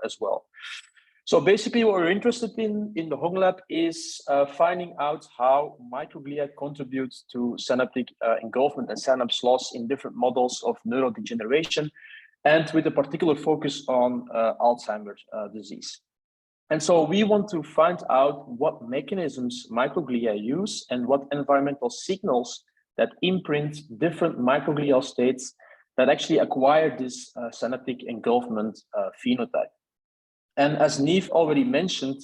as well. So basically what we're interested in the Hong Lab is finding out how microglia contributes to synaptic engulfment and synapse loss in different models of neurodegeneration, and with a particular focus on Alzheimer's disease. And so we want to find out what mechanisms microglia use and what environmental signals that imprint different microglial states that actually acquire this synaptic engulfment phenotype. And as Neve already mentioned,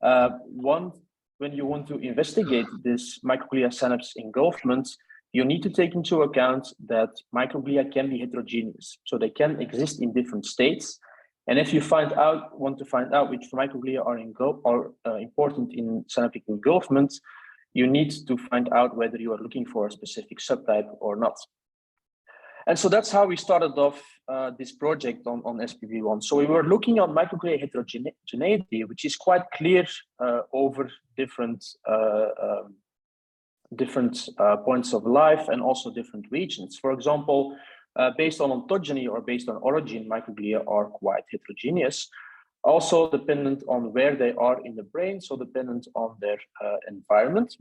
when you want to investigate this microglia-synapse engulfment, you need to take into account that microglia can be heterogeneous. So they can exist in different states. And if you want to find out which microglia are important in synaptic engulfment, you need to find out whether you are looking for a specific subtype or not. And so that's how we started off this project on SPP1. So we were looking at microglia heterogeneity, which is quite clear over different points of life and also different regions. For example, based on ontogeny or based on origin, microglia are quite heterogeneous. Also dependent on where they are in the brain, so dependent on their environment.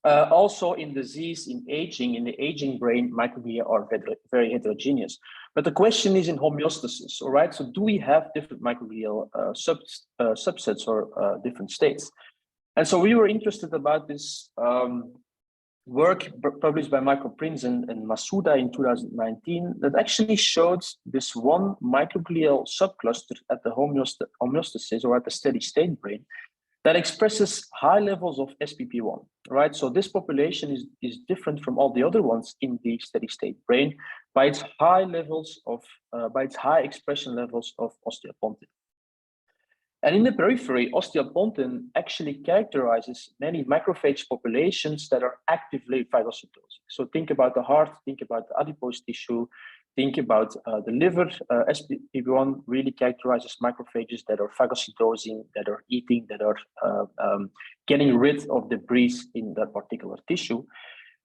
Also in disease, in the aging brain, microglia are very heterogeneous. But the question is in homeostasis, all right? So do we have different microglial subsets or different states? And so we were interested about this work published by Michael Prince and Masuda in 2019 that actually showed this one microglial subcluster at the homeostasis or at the steady state brain that expresses high levels of SPP1, right? So this population is different from all the other ones in the steady state brain by its high levels of, by its high expression levels of osteopontin. And in the periphery, osteopontin actually characterizes many macrophage populations that are actively phagocytosing. So think about the heart, think about the adipose tissue, think about the liver. SPP1 really characterizes macrophages that are phagocytosing, that are eating, that are getting rid of debris in that particular tissue.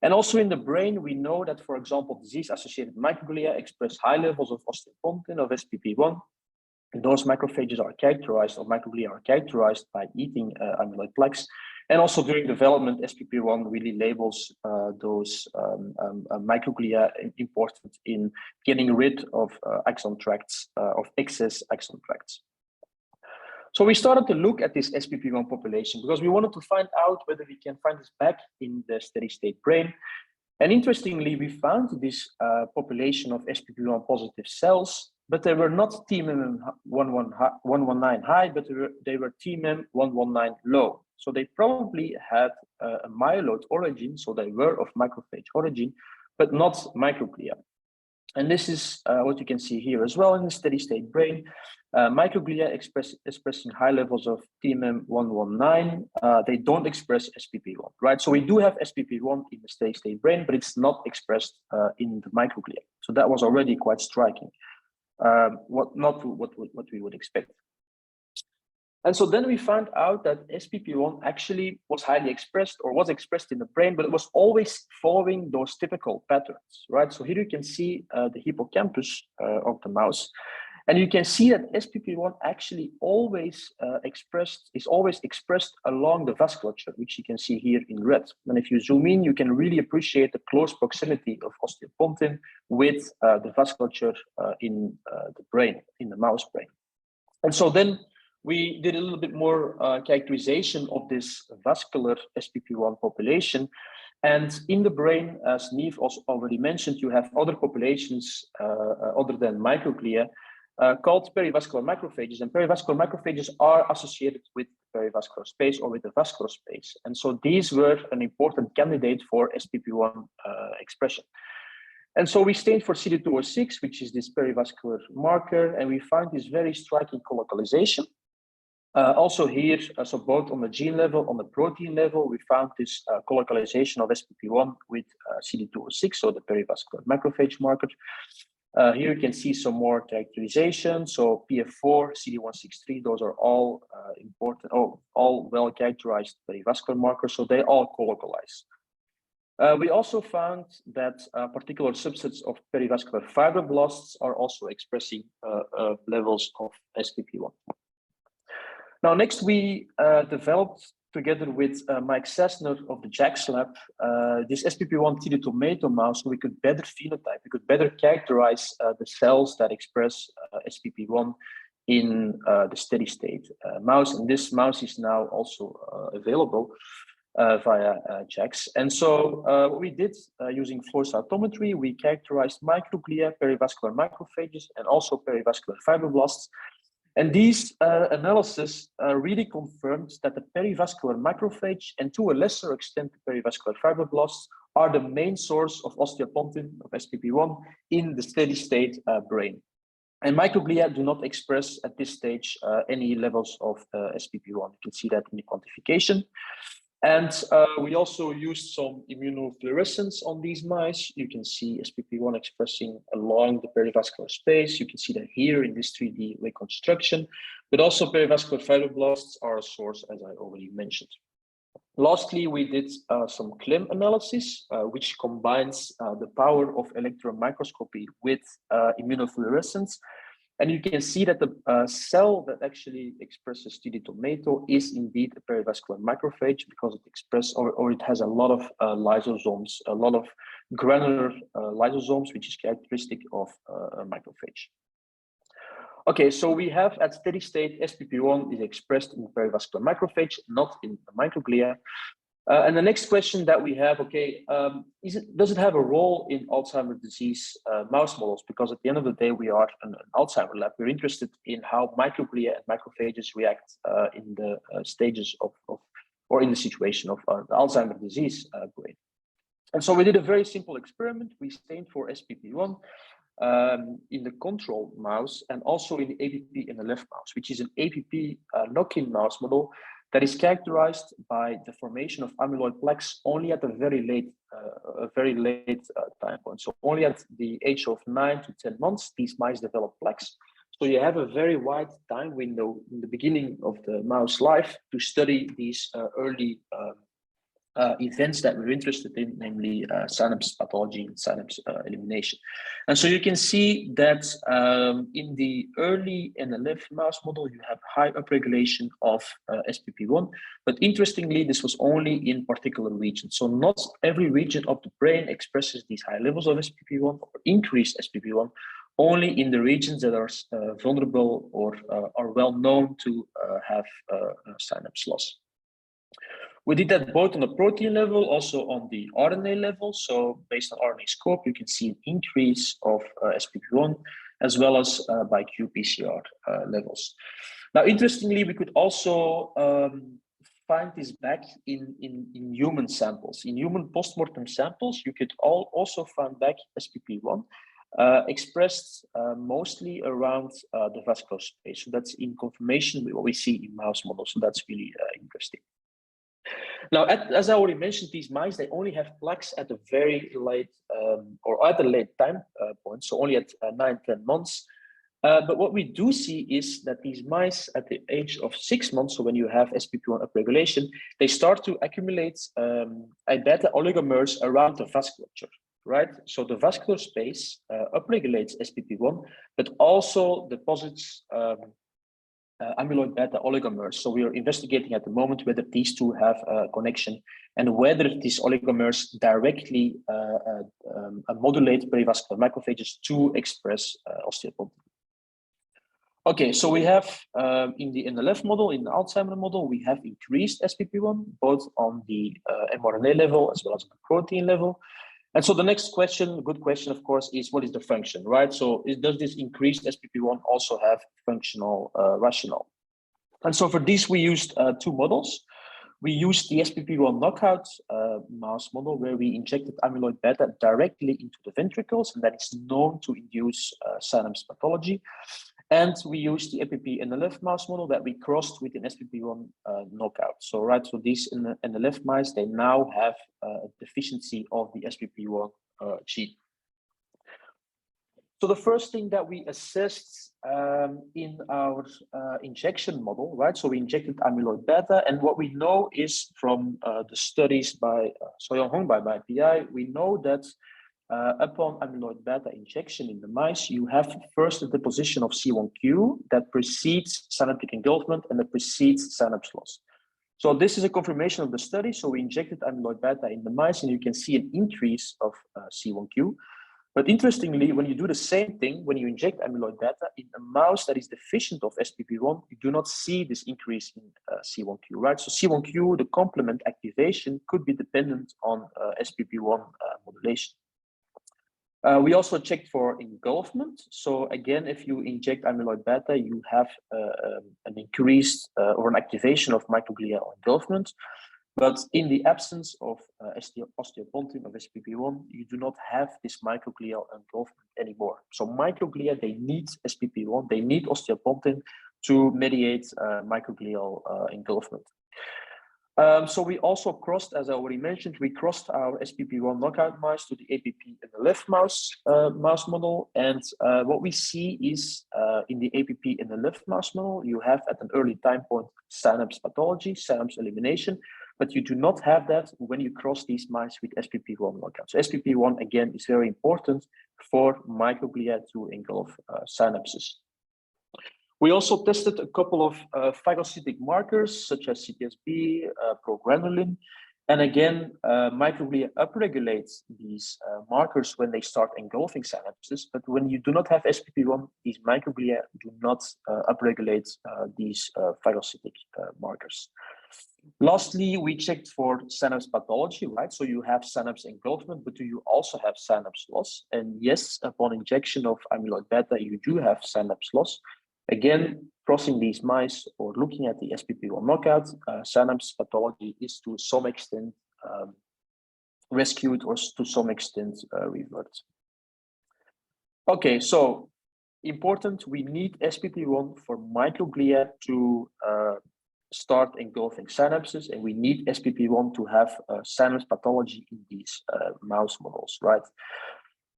And also in the brain, we know that, for example, disease-associated microglia express high levels of osteopontin, of SPP1. Those macrophages are characterized, or microglia are characterized by eating amyloid plaques. And also during development, SPP1 really labels those microglia important in getting rid of axon tracts, of excess axon tracts. So we started to look at this SPP1 population because we wanted to find out whether we can find this back in the steady state brain. And interestingly, we found this population of SPP1 positive cells, but they were not TMEM119 high, but they were TMEM119 low. So they probably had a myeloid origin, so they were of macrophage origin, but not microglia. And this is what you can see here as well in the steady state brain. Microglia expressing high levels of TMEM119. They don't express SPP1, right? So we do have SPP1 in the steady state brain, but it's not expressed in the microglia. So that was already quite striking. Not what we would expect. And so then we found out that SPP1 actually was highly expressed or was expressed in the brain, but it was always following those typical patterns, right? So here you can see the hippocampus of the mouse. And you can see that SPP1 actually is always expressed along the vasculature, which you can see here in red. And if you zoom in, you can really appreciate the close proximity of osteopontin with the vasculature in the brain, in the mouse brain. And so then we did a little bit more characterization of this vascular SPP1 population. And in the brain, as Neve also already mentioned, you have other populations other than microglia, called perivascular macrophages, and perivascular macrophages are associated with the perivascular space or with the vascular space. And so these were an important candidate for SPP1 expression. And so we stained for CD206, which is this perivascular marker, and we find this very striking colocalization. Also here, so both on the gene level, on the protein level, we found this colocalization of SPP1 with CD206, so the perivascular macrophage marker. Here you can see some more characterization. So PF4, CD163, those are all important, all well characterized perivascular markers. So they all colocalize. We also found that particular subsets of perivascular fibroblasts are also expressing levels of SPP1. Now, next we developed together with Mike Sassner of the JAX lab, this SPP1 tissue tomato mouse, so we could better phenotype, we could better characterize the cells that express SPP1 in the steady state mouse. And this mouse is now also available via JAX. And so what we did using flow cytometry, we characterized microglia, perivascular macrophages, and also perivascular fibroblasts. And these analysis really confirmed that the perivascular macrophage and to a lesser extent the perivascular fibroblasts are the main source of osteopontin of SPP1 in the steady state brain. And microglia do not express at this stage any levels of SPP1. You can see that in the quantification. And we also used some immunofluorescence on these mice. You can see SPP1 expressing along the perivascular space. You can see that here in this 3D reconstruction, but also perivascular fibroblasts are a source, as I already mentioned. Lastly, we did some CLIM analysis, which combines the power of electron microscopy with immunofluorescence. And you can see that the cell that actually expresses TD tomato is indeed a perivascular macrophage because it expresses or it has a lot of lysosomes, a lot of granular lysosomes, which is characteristic of a macrophage. Okay, so we have at steady state SPP1 is expressed in the perivascular macrophage, not in the microglia. And the next question that we have, okay, does it have a role in Alzheimer's disease mouse models? Because at the end of the day, we are an Alzheimer lab. We're interested in how microglia and macrophages react in the stages of or in the situation of the Alzheimer's disease brain. And so we did a very simple experiment. We stained for SPP1 in the control mouse and also in the APP in the left mouse, which is an APP knock-in mouse model that is characterized by the formation of amyloid plaques only at a very late time point. So only at the age of 9 to 10 months, these mice develop plaques. So you have a very wide time window in the beginning of the mouse life to study these early events that we're interested in, namely synapse pathology and synapse elimination. And so you can see that in the early NLF mouse model, you have high upregulation of SPP1, but interestingly, this was only in particular regions. So not every region of the brain expresses these high levels of SPP1 or increased SPP1, only in the regions that are vulnerable or are well known to have synapse loss. We did that both on the protein level, also on the RNA level. So based on RNA scope, you can see an increase of SPP1 as well as by qPCR levels. Now, interestingly, we could also find this back in human samples. In human postmortem samples, you could also find back SPP1 expressed mostly around the vascular space. So that's in confirmation with what we see in mouse models. So that's really interesting. Now, as I already mentioned, these mice, they only have plaques at a very late or at a late time point, so only at 9, 10 months. But what we do see is that these mice at the age of 6 months, so when you have SPP1 upregulation, they start to accumulate beta oligomers around the vasculature, right? So the vascular space upregulates SPP1, but also deposits amyloid-beta oligomers. So we are investigating at the moment whether these two have a connection and whether these oligomers directly modulate perivascular macrophages to express osteopontin. Okay, so we have in the NLF model, in the Alzheimer model, we have increased SPP1 both on the mRNA level as well as on the protein level. And so the next question, good question, of course, is what is the function, right? So does this increased SPP1 also have functional rationale? And so for this, we used 2 models. We used the SPP1 knockout mouse model where we injected amyloid beta directly into the ventricles, and that is known to induce synapse pathology. And we used the APP NLF mouse model that we crossed with an SPP1 knockout. So, right, so these NLF mice, they now have a deficiency of the SPP1 gene. So the first thing that we assessed in our injection model, right? So we injected amyloid-beta, and what we know is from the studies by Soyoung by PI, we know that upon amyloid-beta injection in the mice, you have first a deposition of C1q that precedes synaptic engulfment and that precedes synapse loss. So this is a confirmation of the study. So we injected amyloid-beta in the mice, and you can see an increase of C1q. But interestingly, when you do the same thing, when you inject amyloid-beta in a mouse that is deficient of SPP1, you do not see this increase in C1q, right? So C1q, the complement activation, could be dependent on SPP1 modulation. We also checked for engulfment. So again, if you inject amyloid-beta, you have an increased or an activation of microglial engulfment. But in the absence of osteopontin of SPP1, you do not have this microglial engulfment anymore. So microglia, they need SPP1, they need osteopontin to mediate microglial engulfment. So we also crossed, as I already mentioned, we crossed our SPP1 knockout mice to the APP in the left mouse model. And what we see is in the APP in the left mouse model, you have at an early time point synapse pathology, synapse elimination, but you do not have that when you cross these mice with SPP1 knockout. So SPP1, again, is very important for microglia to engulf synapses. We also tested a couple of phagocytic markers, such as CTSB, progranulin. And again, microglia upregulate these markers when they start engulfing synapses. But when you do not have SPP1, these microglia do not upregulate these phagocytic markers. Lastly, we checked for synapse pathology, right? So you have synapse engulfment, but do you also have synapse loss? And yes, upon injection of amyloid-beta, you do have synapse loss. Again, crossing these mice or looking at the SPP1 knockout, synapse pathology is to some extent rescued or to some extent reversed. Okay, so important, we need SPP1 for microglia to start engulfing synapses, and we need SPP1 to have synapse pathology in these mouse models, right?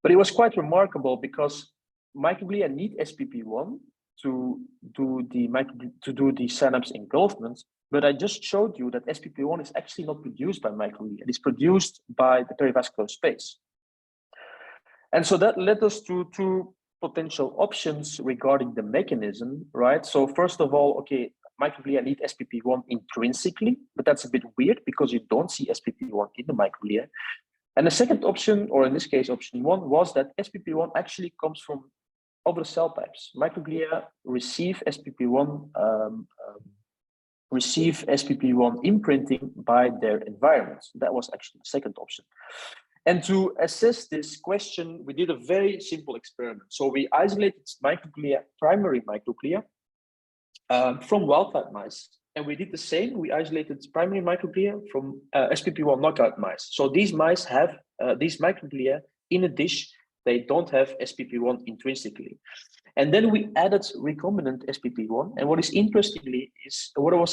But it was quite remarkable because microglia need SPP1 to do the synapse engulfment, but I just showed you that SPP1 is actually not produced by microglia; it is produced by the perivascular space. And so that led us to two potential options regarding the mechanism, right? So first of all, okay, microglia need SPP1 intrinsically, but that's a bit weird because you don't see SPP1 in the microglia. And the second option, or in this case, option one, was that SPP1 actually comes from other cell types. Microglia receive SPP1 imprinting by their environment. That was actually the second option. And to assess this question, we did a very simple experiment. So we isolated microglia, primary microglia, from wild-type mice. And we did the same. We isolated primary microglia from SPP1 knockout mice. So these mice have these microglia in a dish. They don't have SPP1 intrinsically. And then we added recombinant SPP1. And what was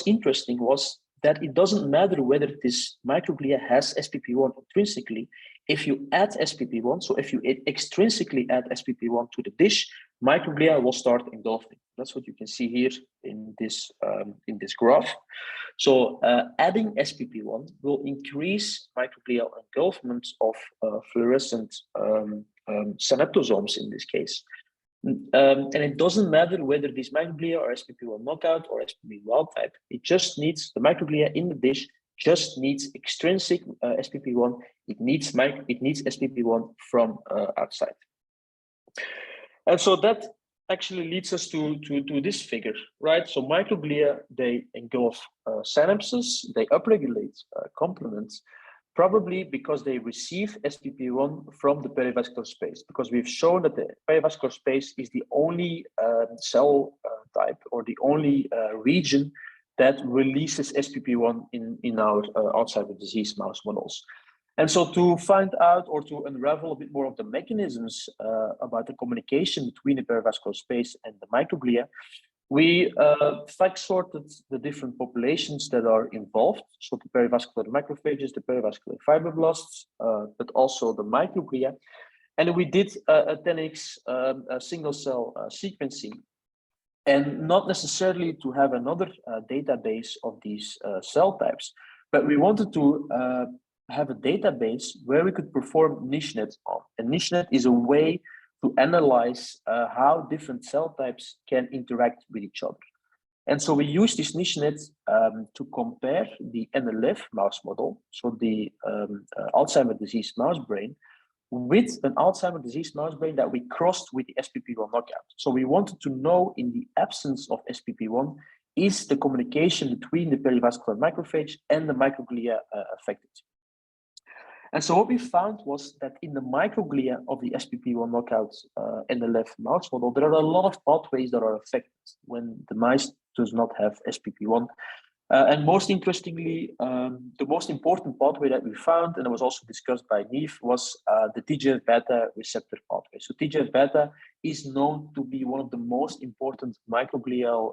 interesting was that it doesn't matter whether this microglia has SPP1 intrinsically. If you add SPP1, so if you extrinsically add SPP1 to the dish, microglia will start engulfing. That's what you can see here in this graph. So adding SPP1 will increase microglial engulfment of fluorescent synaptosomes in this case. And it doesn't matter whether these microglia are SPP1 knockout or SPP wild type. It just needs the microglia in the dish just needs extrinsic SPP1. It needs SPP1 from outside. And so that actually leads us to this figure, right? So microglia, they engulf synapses, they upregulate complements, probably because they receive SPP1 from the perivascular space, because we've shown that the perivascular space is the only cell type or the only region that releases SPP1 in our Alzheimer's disease mouse models. And so to find out or to unravel a bit more of the mechanisms about the communication between the perivascular space and the microglia, we fact sorted the different populations that are involved. So the perivascular macrophages, the perivascular fibroblasts, but also the microglia. And we did a 10x single cell sequencing, and not necessarily to have another database of these cell types, but we wanted to have a database where we could perform niche-net on. And niche-net is a way to analyze how different cell types can interact with each other. And so we use this niche-net to compare the NLF mouse model, so the Alzheimer's disease mouse brain, with an Alzheimer's disease mouse brain that we crossed with the SPP1 knockout. So we wanted to know, in the absence of SPP1, is the communication between the perivascular macrophage and the microglia affected? And so what we found was that in the microglia of the SPP1 knockout NLF mouse model, there are a lot of pathways that are affected when the mice does not have SPP1. And most interestingly, the most important pathway that we found, and it was also discussed by Neve, was the TGF-beta receptor pathway. So TGF-beta is known to be one of the most important microglial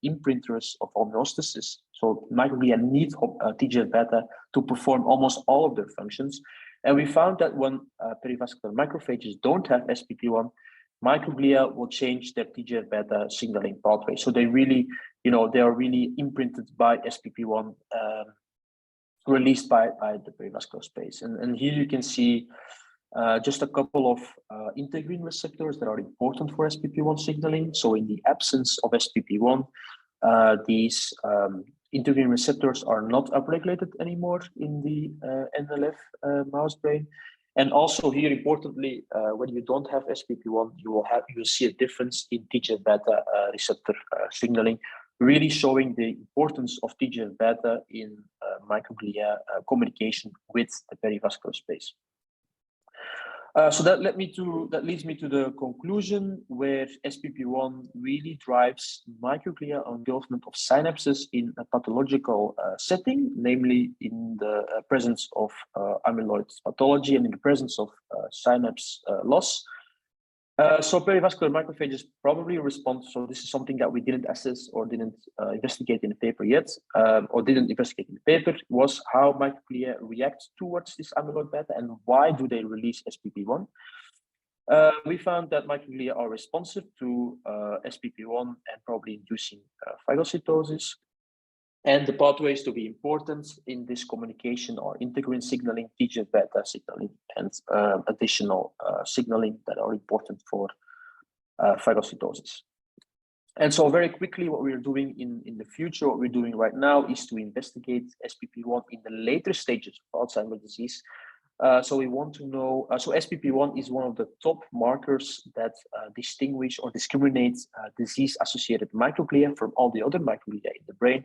imprinters of homeostasis. So microglia need TGF-beta to perform almost all of their functions. And we found that when perivascular macrophages don't have SPP1, microglia will change their TGF-beta signaling pathway. So they really, they are really imprinted by SPP1 released by the perivascular space. And here you can see just a couple of integrin receptors that are important for SPP1 signaling. So in the absence of SPP1, these integrin receptors are not upregulated anymore in the NLF mouse brain. And also here, importantly, when you don't have SPP1, you will see a difference in TGF-beta receptor signaling, really showing the importance of TGF-beta in microglia communication with the perivascular space. So that leads me to the conclusion, where SPP1 really drives microglial engulfment of synapses in a pathological setting, namely in the presence of amyloid pathology and in the presence of synapse loss. So perivascular macrophages probably respond. So this is something that we didn't assess or didn't investigate in the paper yet, or didn't investigate in the paper, was how microglia react towards this amyloid-beta and why do they release SPP1. We found that microglia are responsive to SPP1 and probably inducing phagocytosis. And the pathways to be important in this communication are integrin signaling, TGF-beta signaling, and additional signaling that are important for phagocytosis. And so very quickly, what we're doing in the future, what we're doing right now is to investigate SPP1 in the later stages of Alzheimer's disease. So we want to know, so SPP1 is one of the top markers that distinguish or discriminate disease-associated microglia from all the other microglia in the brain.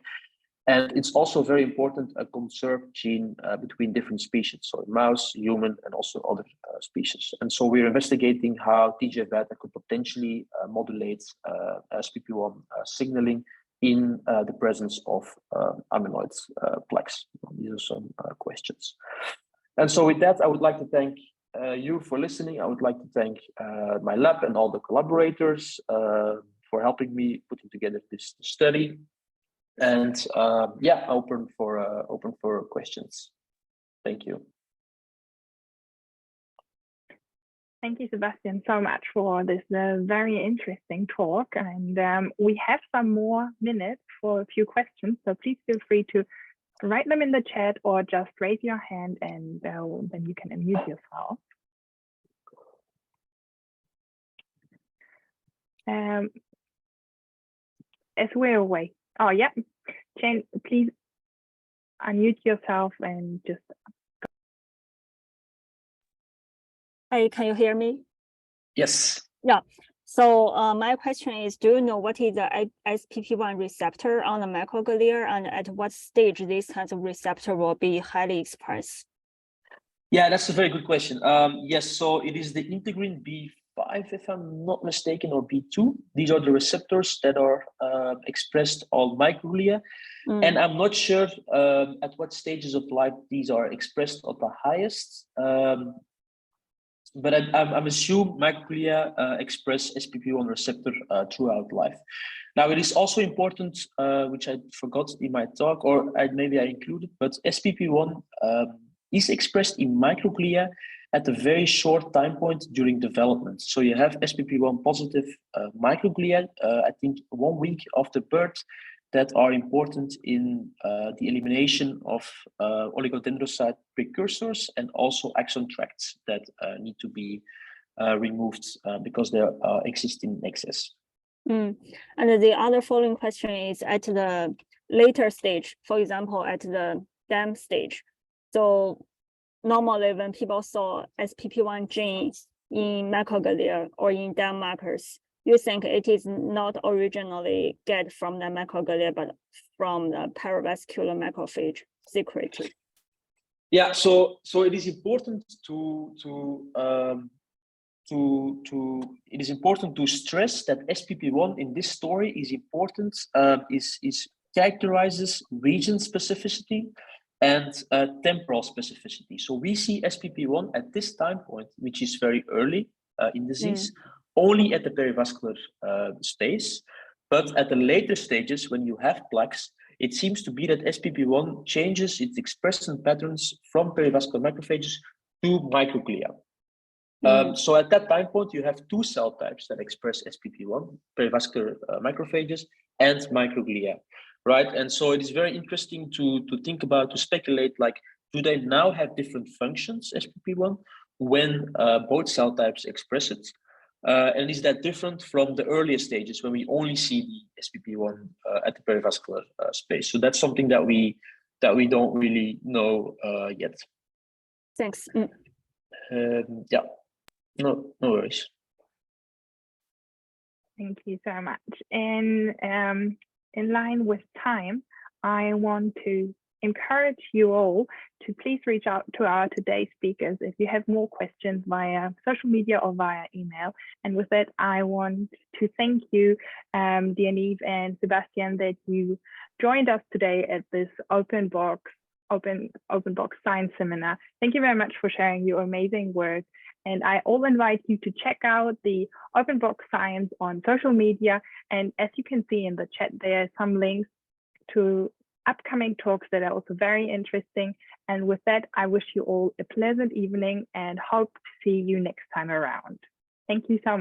And it's also very important, a conserved gene between different species, so mouse, human, and also other species. And so we're investigating how TGF-beta could potentially modulate SPP1 signaling in the presence of amyloid plaques. These are some questions. And so with that, I would like to thank you for listening. I would like to thank my lab and all the collaborators for helping me putting together this study. And yeah, open for questions. Thank you. Thank you, Sebastiaan, so much for this very interesting talk. And we have some more minutes for a few questions, so please feel free to write them in the chat or just raise your hand, and then you can unmute yourself. As we're away. Oh, yeah. Jane, please unmute yourself and just. Hey, can you hear me? Yes. Yeah. So my question is, do you know what is the SPP1 receptor on the microglia, and at what stage this kind of receptor will be highly expressed? Yeah, that's a very good question. Yes, so it is the integrin B5, if I'm not mistaken, or B2. These are the receptors that are expressed on microglia. And I'm not sure at what stages of life these are expressed at the highest. But I'm assuming microglia express SPP1 receptor throughout life. Now, it is also important, which I forgot in my talk, or maybe I included, but SPP1 is expressed in microglia at a very short time point during development. So you have SPP1 positive microglia, I think 1 week after birth, that are important in the elimination of oligodendrocyte precursors and also axon tracts that need to be removed because they exist in excess. And the other following question is at the later stage, for example, at the dam stage. So normally when people saw SPP1 genes in microglia or in dam markers, you think it is not originally get from the microglia, but from the perivascular macrophage secretly. Yeah, so it is important to stress that SPP1 in this story is important, is characterizes region specificity and temporal specificity. So we see SPP1 at this time point, which is very early in disease, only at the perivascular space, but at the later stages when you have plaques, it seems to be that SPP1 changes its expression patterns from perivascular macrophages to microglia. So at that time point, you have two cell types that express SPP1, perivascular macrophages and microglia, right? And so it is very interesting to think about, to speculate, like, do they now have different functions, SPP1, when both cell types express it? And is that different from the earlier stages when we only see the SPP1 at the perivascular space? So that's something that we don't really know yet. Thanks. Yeah, no worries. Thank you so much. And in line with time, I want to encourage you all to please reach out to our today's speakers if you have more questions via social media or via email. And with that, I want to thank you, Dianive and Sebastiaan, that you joined us today at this open box science seminar. Thank you very much for sharing your amazing work. And I all invite you to check out the Open Box Science on social media. And as you can see in the chat, there are some links to upcoming talks that are also very interesting. And with that, I wish you all a pleasant evening and hope to see you next time around. Thank you so much.